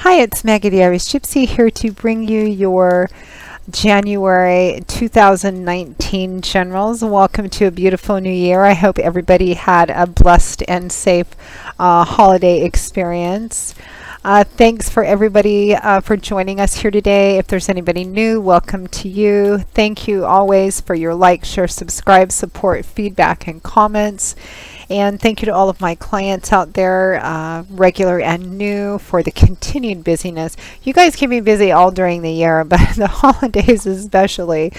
Hi, it's Maggie the Irish Gypsy here to bring you your January 2019 generals. Welcome to a beautiful new year. I hope everybody had a blessed and safe holiday experience. Thanks for everybody for joining us here today. If there's anybody new, welcome to you. Thank you always for your like, share, subscribe, support, feedback, and comments. And thank you to all of my clients out there, regular and new, for the continued busyness. You guys keep me busy all during the year, but the holidays especially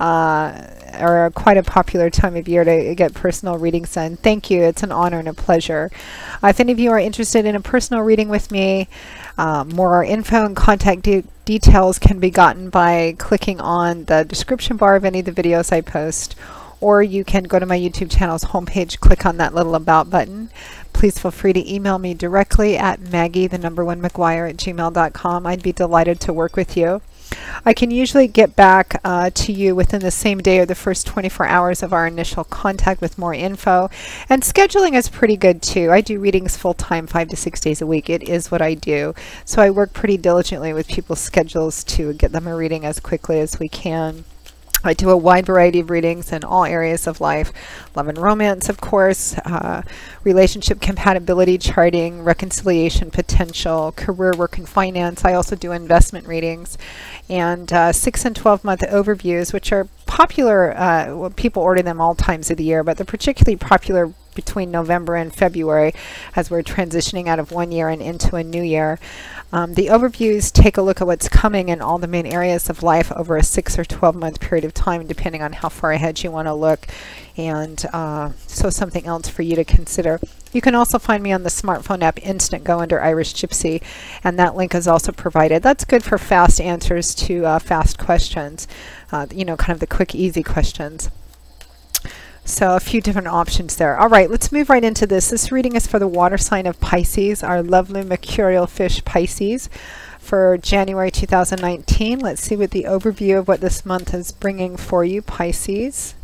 are quite a popular time of year to get personal readings done. Thank you. It's an honor and a pleasure. If any of you are interested in a personal reading with me, more info and contact details can be gotten by clicking on the description bar of any of the videos I post, or you can go to my YouTube channel's homepage, click on that little About button. Please feel free to email me directly at maggie1mcguire@gmail.com. I'd be delighted to work with you. I can usually get back to you within the same day or the first 24 hours of our initial contact with more info. And scheduling is pretty good too. I do readings full-time, 5 to 6 days a week. It is what I do. So I work pretty diligently with people's schedules to get them a reading as quickly as we can. I do a wide variety of readings in all areas of life. Love and romance, of course, relationship compatibility charting, reconciliation potential, career, work, and finance. I also do investment readings and 6 and 12-month overviews, which are popular. Well, people order them all times of the year, but they're particularly popular between November and February as we're transitioning out of one year and into a new year. The overviews take a look at what's coming in all the main areas of life over a 6 or 12-month period of time, depending on how far ahead you want to look, and so something else for you to consider. You can also find me on the smartphone app Instantgo under Irish Gypsy, and that link is also provided. That's good for fast answers to fast questions, you know, kind of the quick, easy questions. So a few different options there. All right, let's move right into this. This reading is for the water sign of Pisces, our lovely mercurial fish Pisces, for January 2019. Let's see what the overview of what this month is bringing for you, Pisces.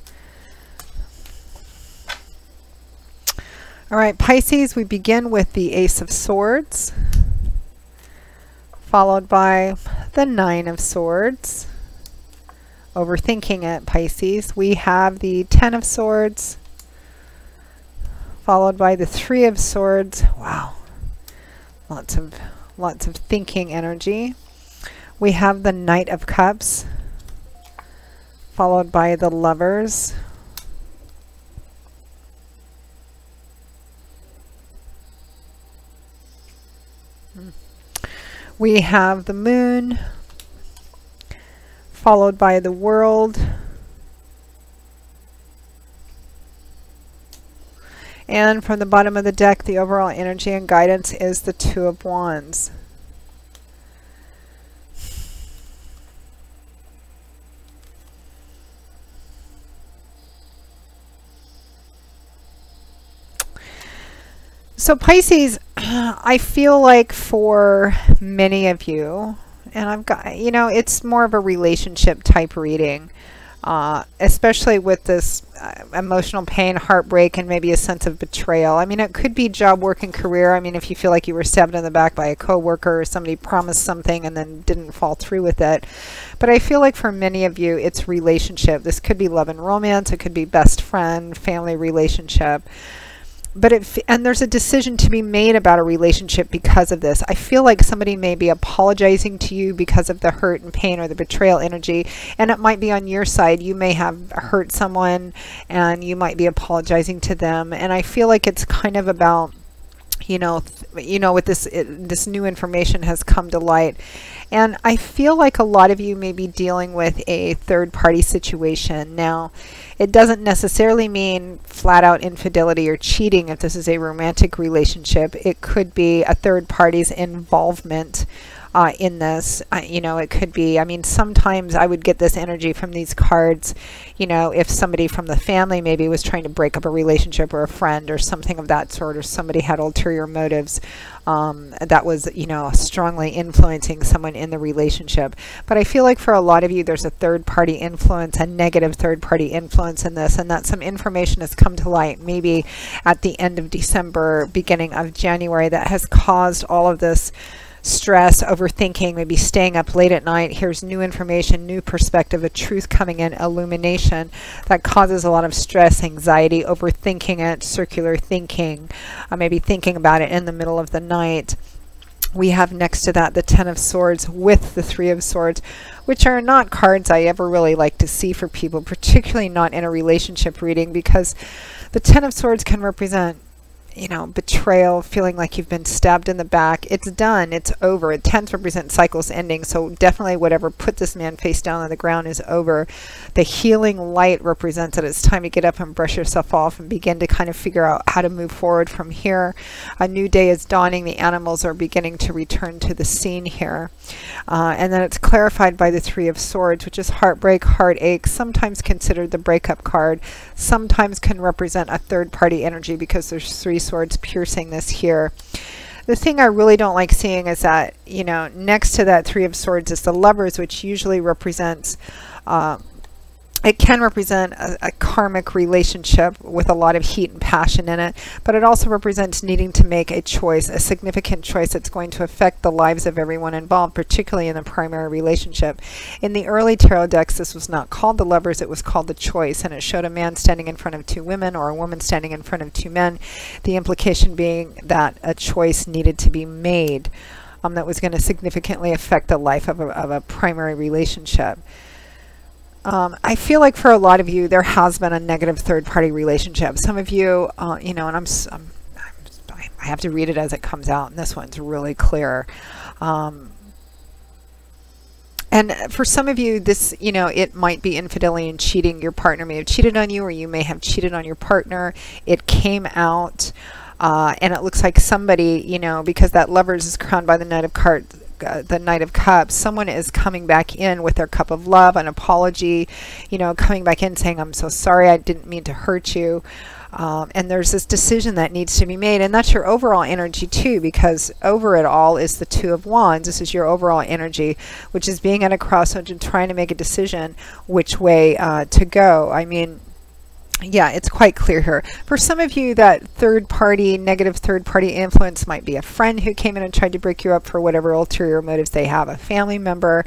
All right, Pisces, we begin with the Ace of Swords, followed by the Nine of Swords. Overthinking it, Pisces. We have the Ten of Swords, followed by the Three of Swords. Wow, lots of thinking energy. We have the Knight of Cups, followed by the Lovers. We have the Moon, followed by the World, and from the bottom of the deck, the overall energy and guidance is the Two of Wands. So Pisces, I feel like for many of you, and I've got, you know, it's more of a relationship type reading, especially with this emotional pain, heartbreak, and maybe a sense of betrayal. I mean, it could be job, work, and career. I mean, if you feel like you were stabbed in the back by a coworker, or somebody promised something and then didn't fall through with it. But I feel like for many of you, it's relationship. This could be love and romance. It could be best friend, family relationship. But and there's a decision to be made about a relationship because of this. I feel like somebody may be apologizing to you because of the hurt and pain or the betrayal energy, and it might be on your side. You may have hurt someone and you might be apologizing to them, and I feel like it's kind of about, you know, with this new information has come to light. And I feel like a lot of you may be dealing with a third-party situation. Now, it doesn't necessarily mean flat-out infidelity or cheating if this is a romantic relationship. It could be a third party's involvement in this. You know, it could be, I mean, sometimes I would get this energy from these cards, you know, if somebody from the family maybe was trying to break up a relationship, or a friend or something of that sort, or somebody had ulterior motives that was, you know, strongly influencing someone in the relationship. But I feel like for a lot of you, there's a third-party influence, a negative third-party influence in this, and that some information has come to light maybe at the end of December, beginning of January, that has caused all of this stress, overthinking, maybe staying up late at night. Here's new information, new perspective, a truth coming in, illumination that causes a lot of stress, anxiety, overthinking it, circular thinking, maybe thinking about it in the middle of the night. We have next to that the Ten of Swords with the Three of Swords, which are not cards I ever really like to see for people, particularly not in a relationship reading, because the Ten of Swords can represent, you know, betrayal, feeling like you've been stabbed in the back. It's done. It's over. Tens represent cycles ending. So definitely whatever put this man face down on the ground is over. The healing light represents that it's time to get up and brush yourself off and begin to kind of figure out how to move forward from here. A new day is dawning. The animals are beginning to return to the scene here. And then it's clarified by the Three of Swords, which is heartbreak, heartache, sometimes considered the breakup card, sometimes can represent a third party energy because there's three swords piercing this here. The thing I really don't like seeing is that, you know, next to that Three of Swords is the Lovers, which usually represents it can represent a karmic relationship with a lot of heat and passion in it, but it also represents needing to make a choice, a significant choice that's going to affect the lives of everyone involved, particularly in the primary relationship. In the early tarot decks, this was not called the Lovers, it was called the Choice, and it showed a man standing in front of two women or a woman standing in front of two men, the implication being that a choice needed to be made that was going to significantly affect the life of a primary relationship. I feel like for a lot of you, there has been a negative third-party relationship. Some of you, you know, and I have to read it as it comes out, and this one's really clear. And for some of you, this, you know, it might be infidelity and cheating. Your partner may have cheated on you, or you may have cheated on your partner. It came out, and it looks like somebody, you know, because that Lovers is crowned by the Knight of Cards, the Knight of Cups, someone is coming back in with their cup of love, an apology, you know, coming back in saying, I'm so sorry, I didn't mean to hurt you. And there's this decision that needs to be made, and that's your overall energy too, because over it all is the Two of Wands. This is your overall energy, which is being at a crossroads and trying to make a decision which way to go. I mean, yeah, it's quite clear here. For some of you, that negative third party influence might be a friend who came in and tried to break you up for whatever ulterior motives they have, a family member,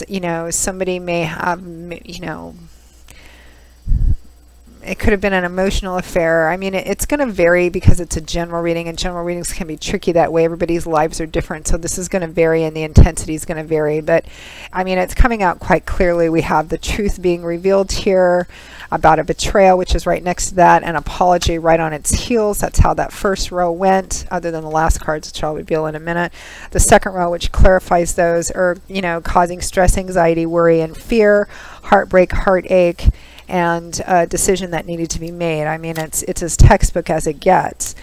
you know, somebody may have, you know, it could have been an emotional affair. I mean, it's going to vary because it's a general reading, and general readings can be tricky that way. Everybody's lives are different, so this is going to vary and the intensity is going to vary. But, I mean, it's coming out quite clearly. We have the truth being revealed here about a betrayal, which is right next to that, an apology right on its heels. That's how that first row went, other than the last cards, which I'll reveal in a minute. The second row, which clarifies those, are, you know, causing stress, anxiety, worry, and fear, heartbreak, heartache, and a decision that needed to be made. I mean, it's as textbook as it gets.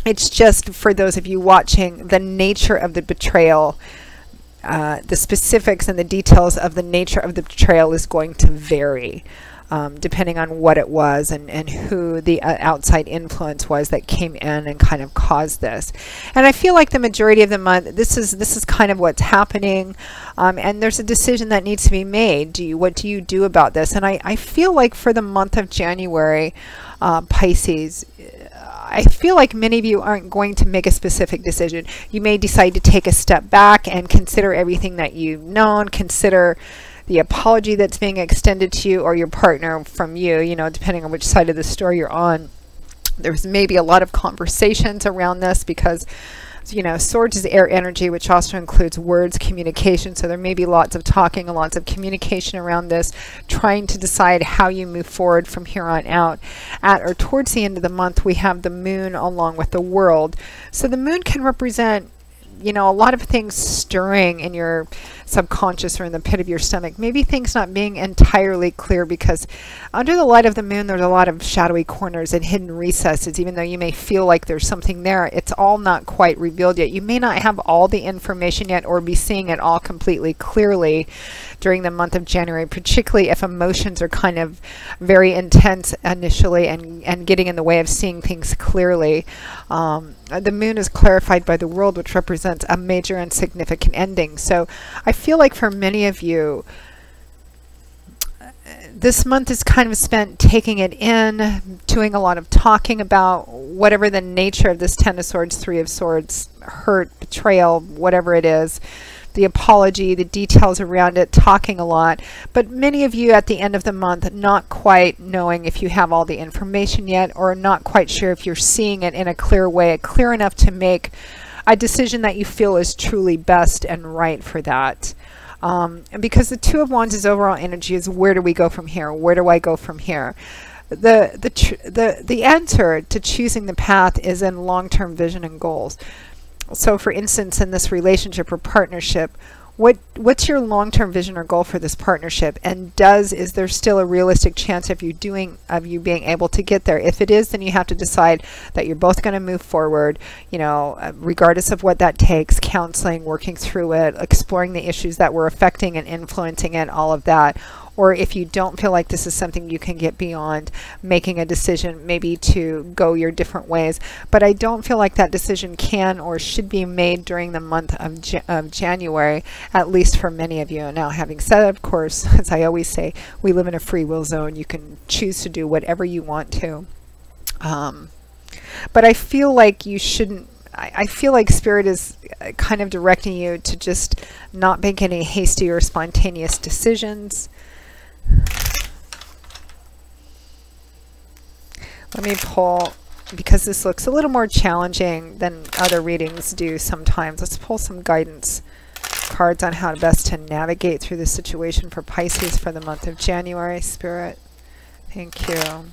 It's just for those of you watching, the nature of the betrayal, the specifics and the details of the nature of the betrayal is going to vary depending on what it was and who the outside influence was that came in and kind of caused this. And I feel like the majority of the month, this is kind of what's happening, and there's a decision that needs to be made. What do you do about this? And I feel like for the month of January, Pisces, I feel like many of you aren't going to make a specific decision. You may decide to take a step back and consider everything that you've known, consider the apology that's being extended to you or your partner from you, you know, depending on which side of the story you're on. There's maybe a lot of conversations around this because, you know, Swords is air energy, which also includes words, communication. So there may be lots of talking and lots of communication around this, trying to decide how you move forward from here on out. At or towards the end of the month, we have the moon along with the world. So the moon can represent, you know, a lot of things stirring in your subconscious or in the pit of your stomach. Maybe things not being entirely clear because under the light of the moon, there's a lot of shadowy corners and hidden recesses. Even though you may feel like there's something there, it's all not quite revealed yet. You may not have all the information yet or be seeing it all completely clearly during the month of January, particularly if emotions are kind of very intense initially and getting in the way of seeing things clearly. The moon is clarified by the world, which represents a major and significant ending. So I feel like for many of you, This month is kind of spent taking it in, doing a lot of talking about whatever the nature of this Ten of Swords, Three of Swords, hurt, betrayal, whatever it is, the apology, the details around it, talking a lot. But many of you at the end of the month not quite knowing if you have all the information yet, or not quite sure if you're seeing it in a clear way, clear enough to make a decision that you feel is truly best and right for that. And because the Two of Wands' overall energy is, where do we go from here? Where do I go from here? The answer to choosing the path is in long-term vision and goals. So for instance, in this relationship or partnership, what's your long-term vision or goal for this partnership? And is there still a realistic chance of you being able to get there? If it is, then you have to decide that you're both going to move forward, you know, regardless of what that takes, counseling, working through it, exploring the issues that were affecting and influencing it, all of that. Or if you don't feel like this is something you can get beyond, making a decision maybe to go your different ways. But I don't feel like that decision can or should be made during the month of January, at least for many of you. Now, having said that, of course, as I always say, we live in a free will zone. You can choose to do whatever you want to. But I feel like you shouldn't. I feel like Spirit is kind of directing you to just not make any hasty or spontaneous decisions. Let me pull, because this looks a little more challenging than other readings do sometimes. Let's pull some guidance cards on how best to navigate through this situation for Pisces for the month of January. Spirit, thank you.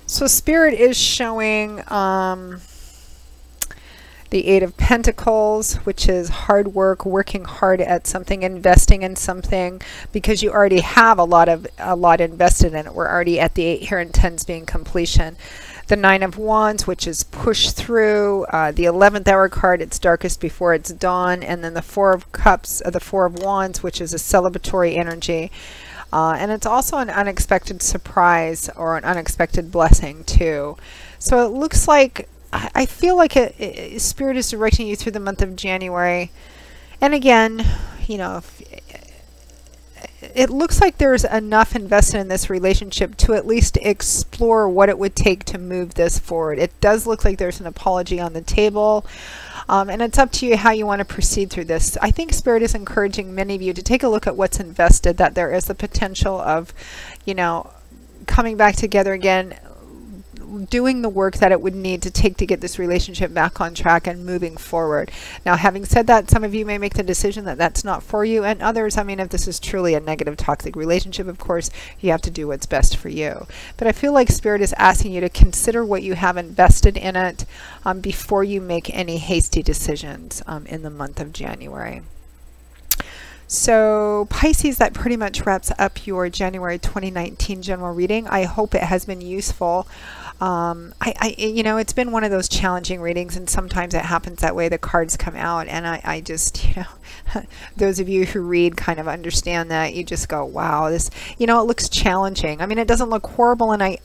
So Spirit is showing the Eight of Pentacles, which is hard work, working hard at something, investing in something, because you already have a lot invested in it. We're already at the 8 here, and 10s being completion. The Nine of Wands, which is push through. The 11th hour card, it's darkest before it's dawn. And then the Four of Cups, the Four of Wands, which is a celebratory energy. And it's also an unexpected surprise or an unexpected blessing too. So it looks like, I feel like Spirit is directing you through the month of January. And again, you know, it looks like there's enough invested in this relationship to at least explore what it would take to move this forward. It does look like there's an apology on the table. And it's up to you how you want to proceed through this. I think Spirit is encouraging many of you to take a look at what's invested, that there is the potential of, you know, coming back together again, doing the work that it would need to take to get this relationship back on track and moving forward. Now, having said that, some of you may make the decision that that's not for you, and others, I mean, if this is truly a negative toxic relationship, of course, you have to do what's best for you. But I feel like Spirit is asking you to consider what you have invested in it before you make any hasty decisions in the month of January. So Pisces, that pretty much wraps up your January 2019 general reading. I hope it has been useful. You know, it's been one of those challenging readings, and sometimes it happens that way. The cards come out, and I just, you know, those of you who read kind of understand that. You just go, wow, this, you know, it looks challenging. I mean, it doesn't look horrible, and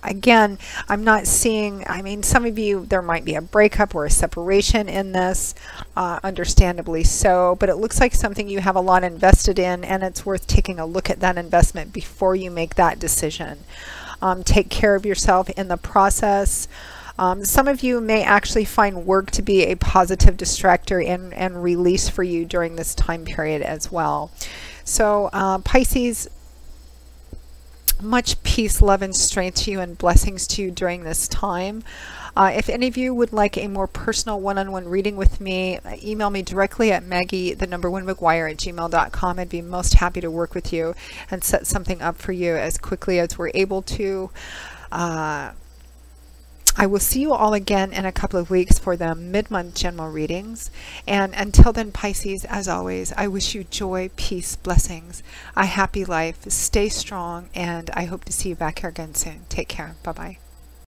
I'm not seeing, I mean, some of you, there might be a breakup or a separation in this, understandably so, but it looks like something you have a lot invested in, and it's worth taking a look at that investment before you make that decision. Take care of yourself in the process. Some of you may actually find work to be a positive distractor and release for you during this time period as well. So Pisces, much peace, love, and strength to you, and blessings to you during this time. If any of you would like a more personal one-on-one reading with me, email me directly at Maggie1McGuire@gmail.com. I'd be most happy to work with you and set something up for you as quickly as we're able to. I will see you all again in a couple of weeks for the mid-month general readings. And until then, Pisces, as always, I wish you joy, peace, blessings, a happy life. Stay strong, and I hope to see you back here again soon. Take care. Bye-bye.